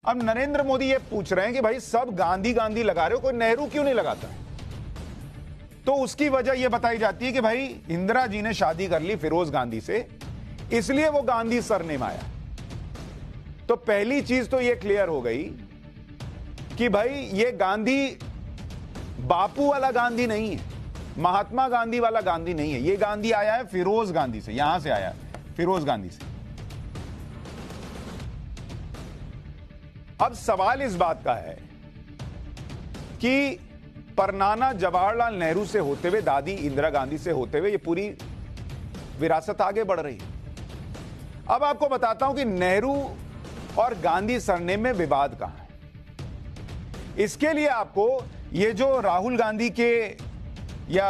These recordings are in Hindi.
अब नरेंद्र मोदी ये पूछ रहे हैं कि भाई सब गांधी गांधी लगा रहे हो, कोई नेहरू क्यों नहीं लगाता? तो उसकी वजह यह बताई जाती है कि भाई इंदिरा जी ने शादी कर ली फिरोज गांधी से, इसलिए वो गांधी सरनेम आया। तो पहली चीज तो यह क्लियर हो गई कि भाई ये गांधी बापू वाला गांधी नहीं है, महात्मा गांधी वाला गांधी नहीं है। ये गांधी आया है फिरोज गांधी से, यहां से आया है, फिरोज गांधी से। अब सवाल इस बात का है कि परनाना जवाहरलाल नेहरू से होते हुए, दादी इंदिरा गांधी से होते हुए ये पूरी विरासत आगे बढ़ रही है। अब आपको बताता हूं कि नेहरू और गांधी सरनेम में विवाद कहां है। इसके लिए आपको ये जो राहुल गांधी के या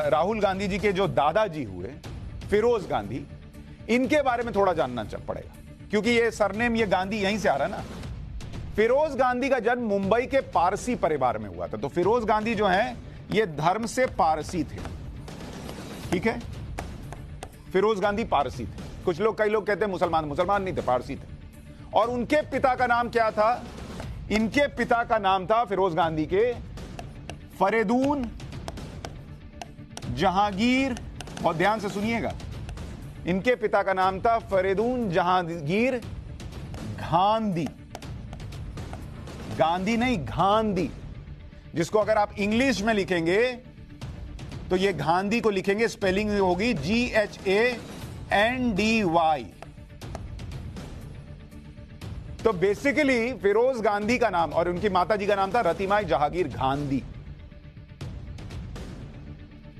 राहुल गांधी जी के जो दादाजी हुए फिरोज गांधी, इनके बारे में थोड़ा जानना पड़ेगा, क्योंकि ये सरनेम, ये गांधी यहीं से आ रहा है ना। फिरोज गांधी का जन्म मुंबई के पारसी परिवार में हुआ था। तो फिरोज गांधी जो हैं ये धर्म से पारसी थे, ठीक है। फिरोज गांधी पारसी थे। कुछ लोग, कई लोग कहते हैं मुसलमान, मुसलमान नहीं थे, पारसी थे। और उनके पिता का नाम क्या था? इनके पिता का नाम था फिरोज गांधी के फरीदून जहांगीर, बहुत ध्यान से सुनिएगा, इनके पिता का नाम था फरीदून जहांगीर गांधी। गांधी नहीं, गांधी, जिसको अगर आप इंग्लिश में लिखेंगे तो ये गांधी को लिखेंगे, स्पेलिंग होगी GHANDY। तो बेसिकली फिरोज गांधी का नाम और उनकी माता जी का नाम था रतिमाई जहांगीर गांधी।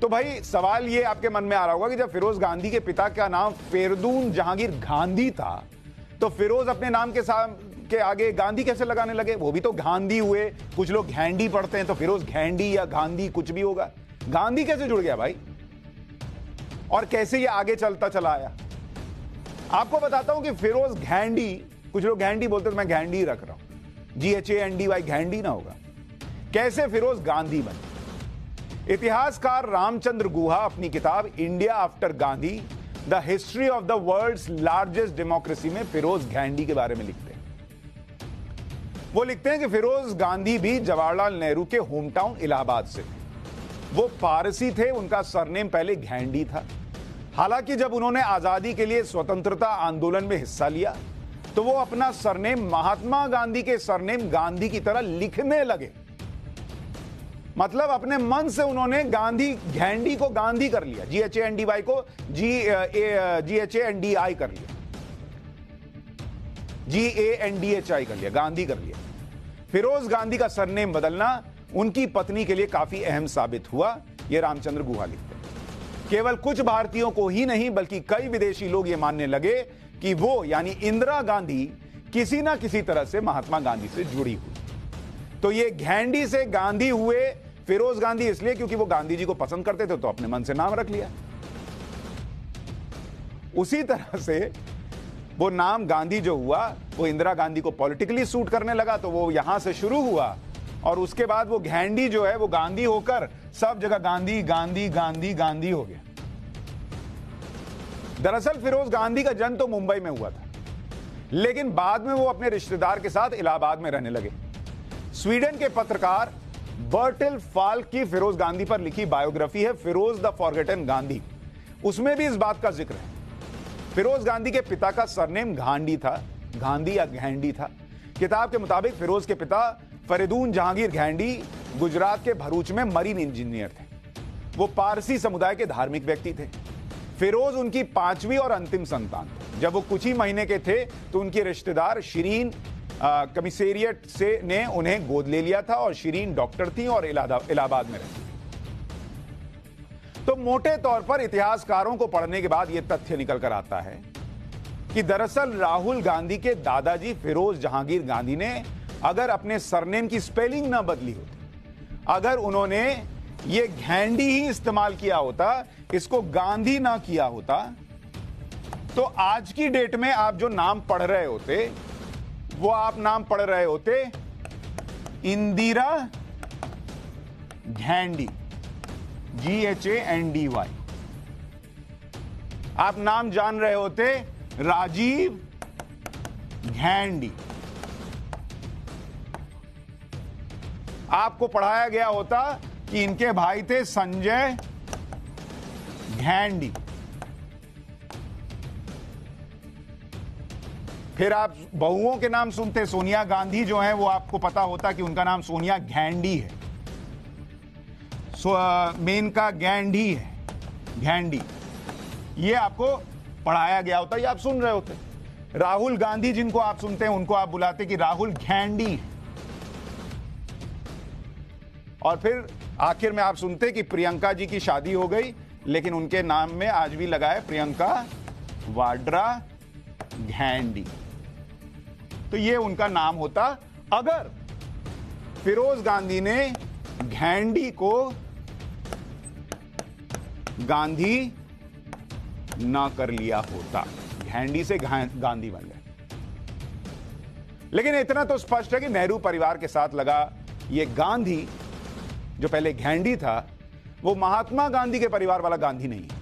तो भाई सवाल ये आपके मन में आ रहा होगा कि जब फिरोज गांधी के पिता का नाम फरीदून जहांगीर गांधी था, तो फिरोज अपने नाम के आगे गांधी कैसे लगाने लगे? वो भी तो गांधी हुए। कुछ लोग घैंडी पढ़ते हैं, तो फिरोज घैंडी या गांधी कुछ भी होगा। गांधी कैसे जुड़ गया भाई? और कैसे ये आगे चलता चला आया? आपको बताता हूं कि फिरोज घैंडी, कुछ लोग घैंडी बोलते, तो मैं घैंडी रख रहा हूं, GHANDY, घैंडी ना होगा। कैसे फिरोज गांधी बने? इतिहासकार रामचंद्र गुहा अपनी किताब India after Gandhi, the history of the world's largest democracy में फिरोज गांधी के बारे में लिखते हैं। वो लिखते हैं कि फिरोज गांधी भी जवाहरलाल नेहरू के होम टाउन इलाहाबाद से थे। वो पारसी थे, उनका सरनेम पहले गांधी था। हालांकि जब उन्होंने आजादी के लिए स्वतंत्रता आंदोलन में हिस्सा लिया तो वो अपना सरनेम महात्मा गांधी के सरनेम गांधी की तरह लिखने लगे। मतलब अपने मन से उन्होंने गांधी घैंडी को गांधी कर लिया, GHANDY को GHANDI कर लिया, GANDHI कर लिया, गांधी कर लिया। फिरोज गांधी का सरनेम बदलना उनकी पत्नी के लिए काफी अहम साबित हुआ, यह रामचंद्र गुहा लिखते हैं। केवल कुछ भारतीयों को ही नहीं बल्कि कई विदेशी लोग यह मानने लगे कि वो यानी इंदिरा गांधी किसी ना किसी तरह से महात्मा गांधी से जुड़ी हुई। तो ये घैंडी से गांधी हुए फिरोज गांधी इसलिए क्योंकि वो गांधी जी को पसंद करते थे, तो अपने मन से नाम रख लिया। उसी तरह से वो नाम गांधी जो हुआ वो इंदिरा गांधी को पॉलिटिकली सूट करने लगा, तो वो यहां से शुरू हुआ और उसके बाद वो घैंडी जो है वो गांधी होकर सब जगह गांधी गांधी गांधी गांधी हो गया। दरअसल फिरोज गांधी का जन्म तो मुंबई में हुआ था, लेकिन बाद में वो अपने रिश्तेदार के साथ इलाहाबाद में रहने लगे। स्वीडन के पत्रकार बर्टिल फाल्क की फिरोज गांधी पर लिखी बायोग्राफी है फिरोज द फॉरगेटन गांधी, उसमें भी इस बात का जिक्र है। फिरोज गांधी के पिता का सरनेम गांधी था, गांधी या घैंडी था। किताब के मुताबिक फिरोज के पिता फरीदून जहांगीर घैंडी गुजरात के भरूच में मरीन इंजीनियर थे। वो पारसी समुदाय के धार्मिक व्यक्ति थे। फिरोज उनकी पांचवी और अंतिम संतान थे। जब वो कुछ ही महीने के थे तो उनके रिश्तेदार शिरीन कमिश्नरेट से ने उन्हें गोद ले लिया था और शिरीन डॉक्टर थी और इलाहाबाद में रहती थी। तो मोटे तौर पर इतिहासकारों को पढ़ने के बाद यह तथ्य निकल कर आता है कि दरअसल राहुल गांधी के दादाजी फिरोज जहांगीर गांधी ने अगर अपने सरनेम की स्पेलिंग ना बदली होती, अगर उन्होंने ये घैंडी ही इस्तेमाल किया होता, इसको गांधी ना किया होता, तो आज की डेट में आप जो नाम पढ़ रहे होते वो आप नाम पढ़ रहे होते इंदिरा घैंडी, GHANDY। आप नाम जान रहे होते राजीव घैंडी, आपको पढ़ाया गया होता कि इनके भाई थे संजय घेंडी। फिर आप बहुओं के नाम सुनते, सोनिया गांधी जो है वो आपको पता होता कि उनका नाम सोनिया घेंडी है। मेनका गैंडी है, घेंडी, ये आपको पढ़ाया गया होता, ये आप सुन रहे होते। राहुल गांधी जिनको आप सुनते हैं उनको आप बुलाते कि राहुल घेंडी है। और फिर आखिर में आप सुनते कि प्रियंका जी की शादी हो गई, लेकिन उनके नाम में आज भी लगा है प्रियंका वाड्रा घेंडी। तो ये उनका नाम होता अगर फिरोज गांधी ने घेंडी को गांधी ना कर लिया होता, घेंडी से गांधी बन गए। लेकिन इतना तो स्पष्ट है कि नेहरू परिवार के साथ लगा ये गांधी जो पहले घेंडी था वो महात्मा गांधी के परिवार वाला गांधी नहीं है।